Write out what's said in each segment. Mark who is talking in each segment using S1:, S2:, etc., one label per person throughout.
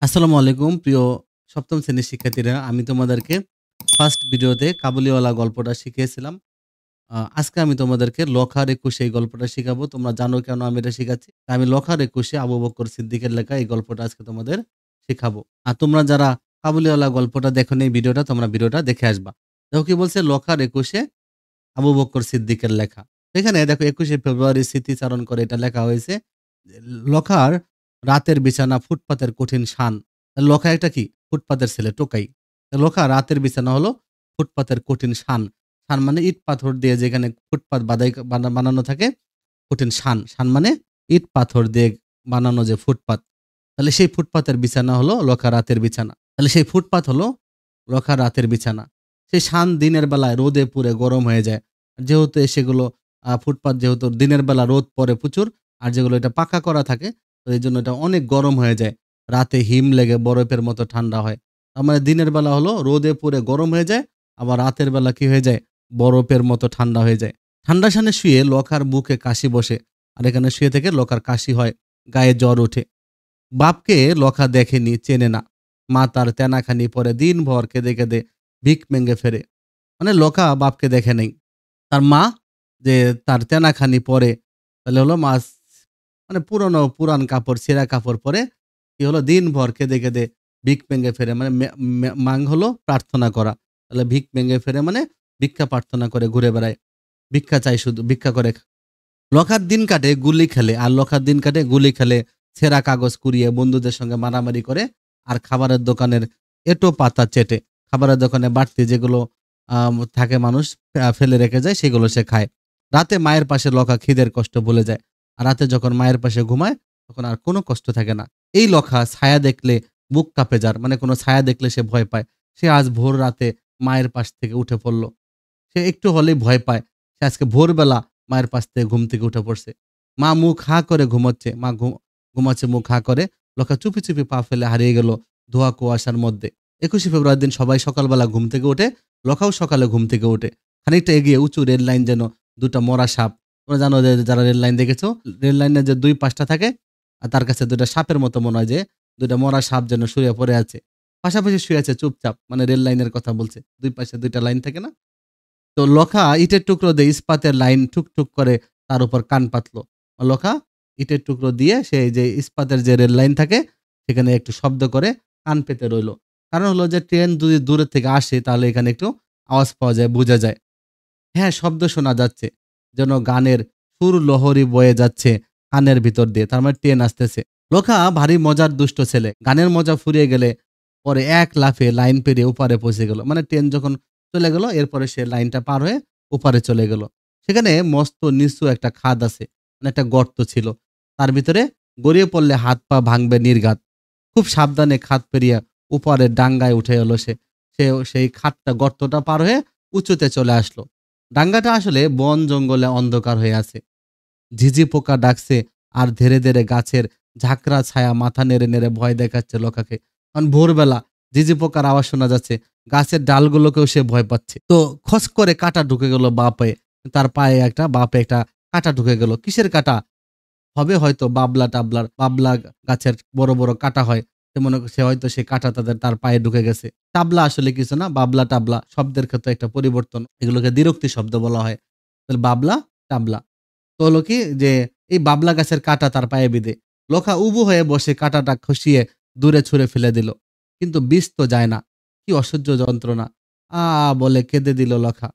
S1: আসসালামু আলাইকুম প্রিয় সপ্তম শ্রেণীর শিক্ষার্থীরা। আমি তোমাদেরকে ফার্স্ট ভিডিওতে কাবুলিওয়ালা গল্পটা শিখিয়েছিলাম। আজকে আমি তোমাদেরকে লখার ২১ এই গল্পটা শিখাবো। তোমরা জানো কেন আমি এটা শিখাচ্ছি? আমি লখার ২১ আবু বকর সিদ্দিকের লেখা এই গল্পটা আজকে তোমাদের শিখাবো। আর তোমরা যারা কাবুলিওয়ালা গল্পটা দেখোনি এই ভিডিওটা, তোমরা ভিডিওটা দেখে আসবা। দেখো কি বলছে, লখার ২১ আবু বকর সিদ্দিকের লেখা। এখানে দেখো ২১শে ফেব্রুয়ারি স্মৃতিচারণ করে এটা লেখা হয়েছে। লখার রাতের বিছানা ফুটপাতের কঠিন শান। লখা একটা কি? ফুটপাতের ছেলে, টোকাই। লখা রাতের বিছানা হলো ফুটপাতের কঠিন শান। শান মানে ইট পাথর দিয়ে যেখানে ফুটপাত বানানো থাকে, কঠিন শান। শান মানে ইট পাথর দিয়ে বানানো যে ফুটপাত। তাহলে সেই ফুটপাতের বিছানা হলো লখা রাতের বিছানা। তাহলে সেই ফুটপাত হলো লখা রাতের বিছানা। সেই শান দিনের বেলায় রোদে পুড়ে গরম হয়ে যায়। যেহেতু সেগুলো ফুটপাত যেহেতু দিনের বেলা রোদ পড়ে প্রচুর, আর যেগুলো এটা পাকা করা থাকে, তো এই জন্য এটা অনেক গরম হয়ে যায়। রাতে হিম লেগে বরফের মতো ঠান্ডা হয়। তার মানে দিনের বেলা হলো রোদে পুড়ে গরম হয়ে যায়, আবার রাতের বেলা কি হয়ে যায়? বরফের মতো ঠান্ডা হয়ে যায়। ঠান্ডা সানে শুয়ে লখার বুকে কাশি বসে, আর এখানে শুয়ে থেকে লখার কাশি হয়, গায়ে জ্বর ওঠে। বাপকে লখা দেখেনি, চেনে না। মা তার তেনাখানি পরে দিনভর কেঁদে কেঁদে ভিক মেঙ্গে ফেরে। মানে লখা বাপকে দেখে নেই। তার মা যে তার তেনাখানি পরে, তাহলে হলো মা মানে পুরান কাপড়, ছেঁড়া কাপড় পরে কি হলো দিনভর কেঁদে কেঁদে ভিক মেঙ্গে ফেরে। মানে মাং হলো প্রার্থনা করা। তাহলে ভিক মেঙ্গে ফেরে মানে ভিক্ষা প্রার্থনা করে ঘুরে বেড়ায়। ভিক্ষা চাই, শুধু ভিক্ষা করে। লখার দিন কাটে গুলি খেলে, আর লখার দিন কাটে গুলি খেলে, ছেঁড়া কাগজ কুড়িয়ে বন্ধুদের সঙ্গে মারামারি করে, আর খাবারের দোকানের এঁটো পাতা চেটে। খাবারের দোকানে বাড়তি যেগুলো থাকে মানুষ ফেলে রেখে যায়, সেগুলো সে খায়। রাতে মায়ের পাশে লখা খিদের কষ্ট ভুলে যায়। আর রাতে যখন মায়ের পাশে ঘুমায়, তখন আর কোনো কষ্ট থাকে না। এই লখা ছায়া দেখলে বুক কাঁপে যার, মানে কোনো ছায়া দেখলে সে ভয় পায়। সে আজ ভোর রাতে মায়ের পাশ থেকে উঠে পড়ল। সে একটু হলেই ভয় পায়। সে আজকে ভোরবেলা মায়ের পাশ থেকে ঘুম থেকে উঠে পড়ছে। মা মুখ হাঁ করে ঘুমোচ্ছে। মা ঘুমাচ্ছে মুখ হাঁ করে। লখা চুপি চুপি পা ফেলে হারিয়ে গেল ধোয়া কুয়াশার মধ্যে। ২১শে ফেব্রুয়ারির দিন সবাই সকালবেলা ঘুম থেকে ওঠে। লখাও সকালে ঘুম থেকে ওঠে। খানিকটা এগিয়ে উঁচু রেল লাইন, যেন দুটা মরা সাপ। তোমরা জানো যে যারা রেল লাইন দেখেছো, রেল লাইনের যে ২ পাশটা থাকে, আর তার কাছে ২টা সাপের মতো মনে হয় যে ২টা মরা সাপ যেন শুয়ে পড়ে আছে। পাশাপাশি শুয়ে আছে চুপচাপ। মানে রেল লাইনের কথা বলছে। ২ পাশে ২টা লাইন থাকে না? তো লখা ইটের টুকরো দিয়ে ইস্পাতের লাইন ঠুকঠুক করে তার উপর কান পাতলো। লখা ইটের টুকরো দিয়ে সেই যে ইস্পাতের যে রেল লাইন থাকে, সেখানে একটু শব্দ করে কান পেতে রইল। কারণ হলো যে ট্রেন যদি দূরের থেকে আসে, তাহলে এখানে একটু আওয়াজ পাওয়া যায়, বোঝা যায়। হ্যাঁ, শব্দ শোনা যাচ্ছে। যেন গানের সুর লহরী বয়ে যাচ্ছে কানের ভিতর দিয়ে। তার মানে ট্রেন আসতেছে। লখা ভারী মজার দুষ্ট ছেলে। গানের মজা ফুরিয়ে গেলে পরে এক লাফে লাইন পেরিয়ে ওপারে পৌঁছে গেল। মানে ট্রেন যখন চলে গেল, এরপরে সে লাইনটা পার হয়ে ওপারে চলে গেল। সেখানে মস্ত নিচু একটা খাদ আছে। মানে একটা গর্ত ছিল। তার ভিতরে গড়িয়ে পড়লে হাত পা ভাঙবে নির্ঘাত। খুব সাবধানে খাদ পেরিয়ে ওপারের ডাঙ্গায় উঠে এলো সে। সেই খাদটা, গর্তটা পার হয়ে উঁচুতে চলে আসলো। ডাঙ্গাটা আসলে বন জঙ্গলে অন্ধকার হয়ে আছে। ঝিঝি পোকা ডাকছে, আর ধীরে ধীরে গাছের ঝাঁকড়া ছায়া মাথা নেড়ে নেড়ে ভয় দেখাচ্ছে লখাকে। কারণ ভোরবেলা ঝিঝি পোকার আওয়াজ শোনা যাচ্ছে। গাছের ডালগুলোকেও সে ভয় পাচ্ছে। তো খস করে কাঁটা ঢুকে গেল বা পায়ে। তার পায়ে একটা বাপে একটা কাঁটা ঢুকে গেল। কিসের কাঁটা? হবে হয়তো বাবলা গাছের বড় বড় কাঁটা হয়। সে হয়তো সে কাঁটা তার পায়ে ঢুকে গেছে। টাবলা আসলে কিছু না, বাবলা টাবলা শব্দের ক্ষেত্রে একটা পরিবর্তন। এগুলোকে দ্বিরুক্তি শব্দ বলা হয়। তাহলে বাবলা টাবলা। তো হলো কি যে এই বাবলা গাছের কাঁটা তার পায়ে বিঁধে। লখা উবু হয়ে বসে কাঁটাটা খসিয়ে দূরে ছুঁড়ে ফেলে দিল। কিন্তু বিষ তো যায় না। কি অসহ্য যন্ত্রণা! বলে কেঁদে দিল লখা।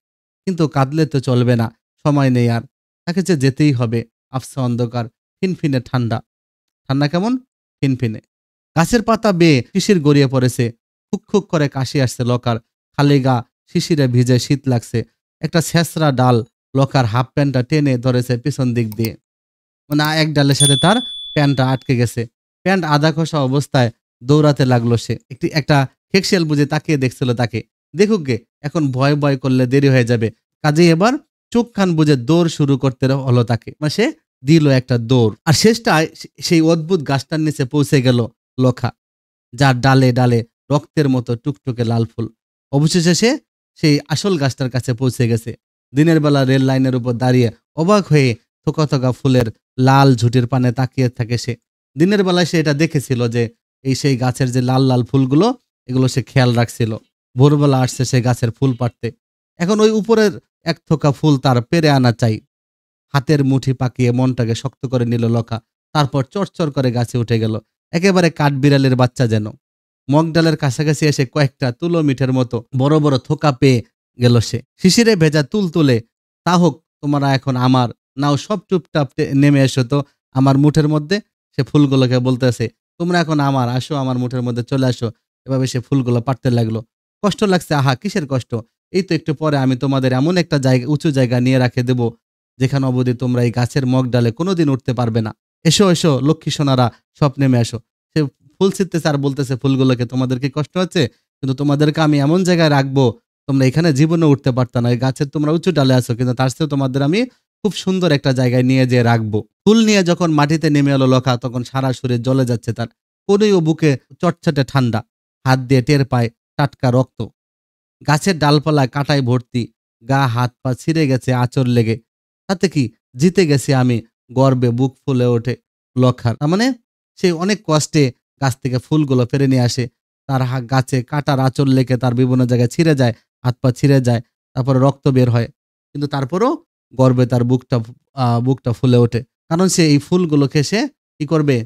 S1: কিন্তু কাঁদলে তো চলবে না, সময় নেই আর। তাকে যে যেতেই হবে। আফসা অন্ধকার, ফিনফিনে ঠান্ডা। ঠান্ডা কেমন? ফিনফিনে। গাছের পাতা বেয়ে শিশির গড়িয়ে পড়েছে। খুক খুক করে কাশি আসছে লকার। খালি গা শিশিরে ভিজে, শীত লাগছে। একটা ছেঁচড়া ডাল লকার হাফ প্যান্টটা টেনে ধরেছে পিছন দিক দিয়ে। মানে এক ডালের সাথে তার প্যান্টটা আটকে গেছে। প্যান্ট আধা খসা অবস্থায় দৌড়াতে লাগলো সে। একটা হেকশিয়াল বুঝে তাকিয়ে দেখছিল তাকে। দেখুক গে, এখন ভয় ভয় করলে দেরি হয়ে যাবে। কাজেই এবার চোখ খান বুঝে দৌড় শুরু করতে হলো তাকে। মানে সে দিল একটা দৌড়। আর শেষটায় সেই অদ্ভুত গাছটার নিচে পৌঁছে গেল লখা, যার ডালে ডালে রক্তের মতো টুকটুকে লাল ফুল। অবশেষে সে সেই আসল গাছটার কাছে পৌঁছে গেছে। দিনের বেলা রেল লাইনের উপর দাঁড়িয়ে অবাক হয়ে থোকা থোকা ফুলের লাল ঝুটির পানে তাকিয়ে থাকে সে। দিনের বেলায় সে এটা দেখেছিল যে এই সেই গাছের যে লাল লাল ফুলগুলো এগুলো সে খেয়াল রাখছিল। ভোরবেলা আসছে সে গাছের ফুল পাড়তে। এখন ওই উপরের এক থোকা ফুল তার পেরে আনা চাই। হাতের মুঠি পাকিয়ে মনটাকে শক্ত করে নিল লখা। তারপর চড়চড় করে গাছে উঠে গেল। একেবারে কাঠবিড়ালের বাচ্চা যেন। মগডালের কাছাকাছি এসে কয়েকটা তুলো মিঠের মতো বড় বড় থোকা পেয়ে গেল সে। শিশিরে ভেজা তুল তুলে, তা হোক তোমরা এখন আমার, নাও সব চুপটাপ নেমে এসো তো আমার মুঠের মধ্যে। সে ফুলগুলোকে বলতেছে, তোমরা এখন আমার, আসো আমার মুঠের মধ্যে চলে আসো। এভাবে সে ফুলগুলো পাড়তে লাগলো। কষ্ট লাগছে, আহা কিসের কষ্ট? এই তো একটু পরে আমি তোমাদের এমন একটা জায়গা, উঁচু জায়গা নিয়ে রাখে দেব যেখানে অবধি তোমরা এই গাছের মগ ডালে কোনোদিন উঠতে পারবে না। এসো এসো লক্ষ্মী সোনারা, সব নেমে আসো। সে ফুল ছিঁড়তেছে আর বলতেছে ফুলগুলোকে, তোমাদের কি কষ্ট হচ্ছে? কিন্তু তোমাদেরকে আমি এমন জায়গায় রাখবো, তোমরা এখানে জীবনে উঠতে পারত না। এই গাছের তোমরা উঁচু ডালে আছো, কিন্তু তার চেয়েও তোমাদের আমি খুব সুন্দর একটা জায়গায় নিয়ে যেয়ে রাখবো। ফুল নিয়ে যখন মাটিতে নেমে এলো লখা, তখন সারা শরীর জ্বলে যাচ্ছে তার। কোনই ও বুকে চটচটে ঠান্ডা। হাত দিয়ে টের পায় টাটকা রক্ত। গাছের ডালপালায় কাঁটায় ভর্তি। গা হাত পা ছিঁড়ে গেছে আঁচড় লেগে। তাতে কি, জিতে গেছি আমি, গর্বে বুক ফুলে ওঠে লখার। তার মানে সে অনেক কষ্টে গাছ থেকে ফুলগুলো পেরে নিয়ে আসে। তার গাছে কাঁটার আঁচড় লেগে তার বিভিন্ন জায়গায় ছিঁড়ে যায়, হাত পা ছিঁড়ে যায়, তারপরে রক্ত বের হয়। কিন্তু তারপরেও গর্বে তার বুকটা ফুলে ওঠে। কারণ সে এই ফুলগুলোকে সে কি করবে?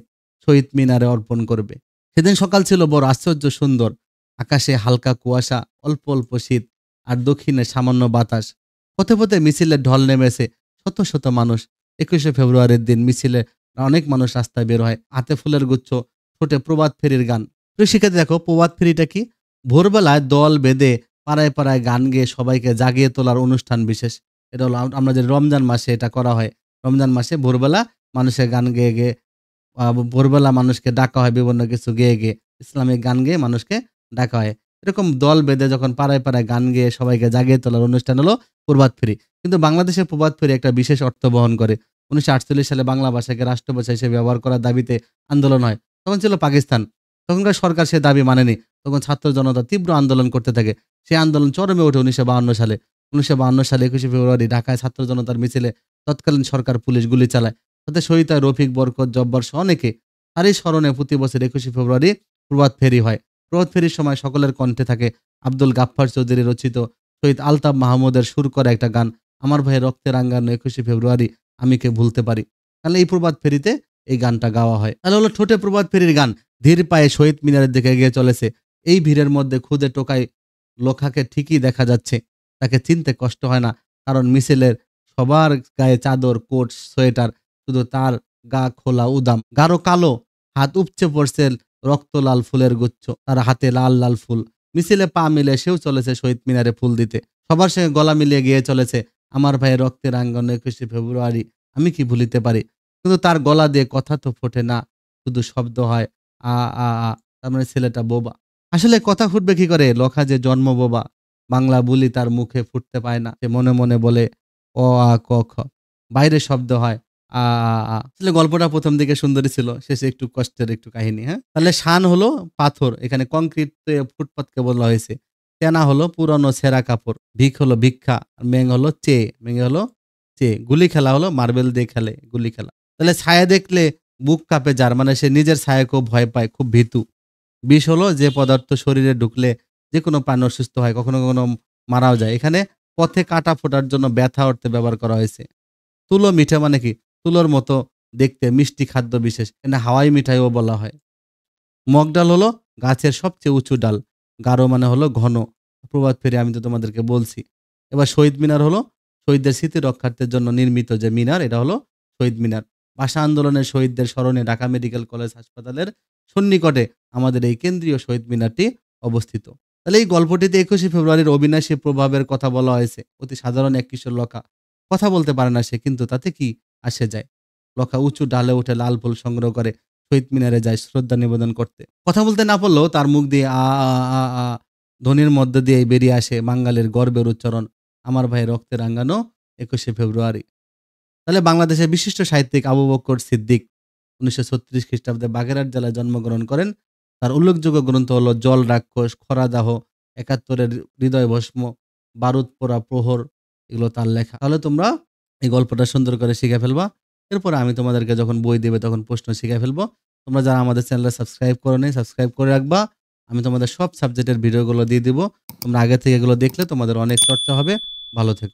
S1: শহীদ মিনারে অর্পণ করবে। সেদিন সকাল ছিল বড় আশ্চর্য সুন্দর। আকাশে হালকা কুয়াশা, অল্প অল্প শীত, আর দক্ষিণে সামান্য বাতাস। পথে পথে মিছিলের ঢল নেমেছে। শত শত মানুষ। ২১শে ফেব্রুয়ারির দিন মিছিলে অনেক মানুষ রাস্তায় বের হয়। হাতে ফুলের গুচ্ছ, ঠোঁটে প্রভাত ফেরির গান। প্রিয় শিক্ষার্থী দেখো, প্রভাত ফেরিটা কি? ভোরবেলায় দল বেঁধে পাড়ায় পাড়ায় গান গেয়ে সবাইকে জাগিয়ে তোলার অনুষ্ঠান বিশেষ। এটা হলো আমরা যে রমজান মাসে এটা করা হয়। রমজান মাসে ভোরবেলা মানুষের গান গেয়ে গেয়ে, ভোরবেলা মানুষকে ডাকা হয় বিভিন্ন কিছু গেয়ে গেয়ে, ইসলামিক গান গেয়ে মানুষকে ডাকা হয়। এরকম দল বেঁধে যখন পাড়ায় পাড়ায় গান গেয়ে সবাইকে জাগিয়ে তোলার অনুষ্ঠান হলো প্রভাত ফেরি। কিন্তু বাংলাদেশের প্রভাত ফেরি একটা বিশেষ অর্থ বহন করে। ১৯৪৮ সালে বাংলা ভাষাকে রাষ্ট্রভাষা হিসেবে ব্যবহার করার দাবিতে আন্দোলন হয়। তখন ছিল পাকিস্তান। তখনকার সরকার সে দাবি মানেনি। তখন ছাত্র জনতা তীব্র আন্দোলন করতে থাকে। সেই আন্দোলন চরমে ওঠে ১৯৫২ সালে। ১৯৫২ সালে ২১শে ফেব্রুয়ারি ঢাকায় ছাত্র জনতার মিছিলে তৎকালীন সরকার পুলিশ গুলি চালায়। তাতে শহীদ হয় রফিক, বরকত, জব্বার সহ অনেকে। তারই স্মরণে প্রতি বছর ২১শে ফেব্রুয়ারি প্রভাত ফেরি হয়। প্রভাত ফেরির সময় সকলের কণ্ঠে থাকে আব্দুল গাফফার চৌধুরী রচিত, শহীদ আলতাফ মাহমুদের সুর করা একটা গান, আমার ভাইয়ের রক্তে রাঙ্গানো ২১শে ফেব্রুয়ারি আমি কে ভুলতে পারি। তাহলে এই প্রভাত ফেরিতে এই গানটা গাওয়া হয়। তাহলে হলো ঠোঁটে প্রভাত ফেরির গান। ধীর পায়ে শহীদ মিনারের দিকে এগিয়ে চলেছে। এই ভিড়ের মধ্যে খুদে টোকাই লোখাকে ঠিকই দেখা যাচ্ছে। তাকে চিনতে কষ্ট হয় না। কারণ মিছিলের সবার গায়ে চাদর, কোট, সোয়েটার, শুধু তার গা খোলা উদাম। গাঢ় কালো, হাত উপচে পড়ছে রক্ত লাল ফুলের গুচ্ছ। তার হাতে লাল লাল ফুল। মিছিলে পা মিলে সেও চলেছে শহীদ মিনারে ফুল দিতে। সবার সঙ্গে গলা মিলিয়ে গিয়ে চলেছে, আমার ভাইয়ের রক্তের রাঙ্গানো ২১শে ফেব্রুয়ারি আমি কি ভুলিতে পারি। কিন্তু তার গলা দিয়ে কথা তো ফোটে না, শুধু শব্দ হয় আ আ আ। তার মানে ছেলেটা বোবা। আসলে কথা ফুটবে কি করে? লখা যে জন্ম বোবা। বাংলা বুলি তার মুখে ফুটতে পায় না। সে মনে মনে বলে অ আ ক খ। বাইরে শব্দ হয় আ আ আ। আসলে গল্পটা ১ম দিকে সুন্দরই ছিল। শেষে একটু কষ্টের একটু কাহিনী, হ্যাঁ? তাহলে শান হলো পাথর। এখানে কংক্রিট ফুটপাতকে বলা হয়েছে। তেনা হলো পুরনো ছেঁড়া কাপড়। ভিক হলো ভিক্ষা। আর মেং হলো মেঙে হলো চে। গুলি খেলা হলো মার্বেল দিয়ে খেলে গুলি খেলা। তাহলে ছায়া দেখলে বুক কাঁপে যার, মানে সে নিজের ছায়াকেও ভয় পায়, খুব ভীতু। বিষ হলো যে পদার্থ শরীরে ঢুকলে যেকোনো প্রাণী অসুস্থ হয়, কখনো কখনো মারাও যায়। এখানে পথে কাঁটা ফোটার জন্য ব্যথা অর্থে ব্যবহার করা হয়েছে। তুলো মিঠা মানে কি? তুলোর মতো দেখতে মিষ্টি খাদ্য বিশেষ। এখানে হাওয়াই মিঠাইও বলা হয়। মগ ডাল হলো গাছের সবচেয়ে উঁচু ডাল। গাঢ় মানে হলো ঘন। প্রভাত ফেরি আমি তো তোমাদেরকে বলছি। এবার শহীদ মিনার হলো শহীদদের স্মৃতি রক্ষার্থের জন্য নির্মিত যে মিনার, এটা হলো শহীদ মিনার। ভাষা আন্দোলনের শহীদদের স্মরণে ঢাকা মেডিকেল কলেজ হাসপাতালের সন্নিকটে আমাদের এই কেন্দ্রীয় শহীদ মিনারটি অবস্থিত। তাহলে এই গল্পটিতে ২১শে ফেব্রুয়ারির অবিনাশী প্রভাবের কথা বলা হয়েছে। অতি সাধারণ এক কিশোর লখা। কথা বলতে পারে না সে, কিন্তু তাতে কি আসে যায়? লখা উঁচু ডালে উঠে লাল ফুল সংগ্রহ করে শহীদ মিনারে যায় শ্রদ্ধা নিবেদন করতে। কথা বলতে না পারলেও তার মুখ দিয়ে আ আ আ আ ধ্বনির মধ্য দিয়েই বেরিয়ে আসে বাঙালির গর্বের উচ্চারণ, আমার ভাই রক্তে রাঙ্গানো ২১শে ফেব্রুয়ারি। তাহলে বাংলাদেশের বিশিষ্ট সাহিত্যিক আবু বকর সিদ্দিক ১৯৩৬ খ্রিস্টাব্দে বাগেরহাট জেলায় জন্মগ্রহণ করেন। তার উল্লেখযোগ্য গ্রন্থ হলো জল রাক্ষস, খরাদাহ, ৭১-এর হৃদয় ভস্ম, বারুদ পোড়া প্রহর, এগুলো তার লেখা। তাহলে তোমরা এই গল্পটা সুন্দর করে শিখে ফেলবা। এরপরে আমি তোমাদেরকে যখন বই দেবে তখন প্রশ্ন শিখে ফেলবো। তোমরা যারা আমাদের চ্যানেলটা সাবস্ক্রাইব করো নাই সাবস্ক্রাইব করে রাখবা। আমি তোমাদের সব সাবজেক্টের ভিডিওগুলো দিয়ে দিব। তোমরা আগে থেকে এগুলো দেখলে তোমাদের অনেক চর্চা হবে। ভালো থেকো।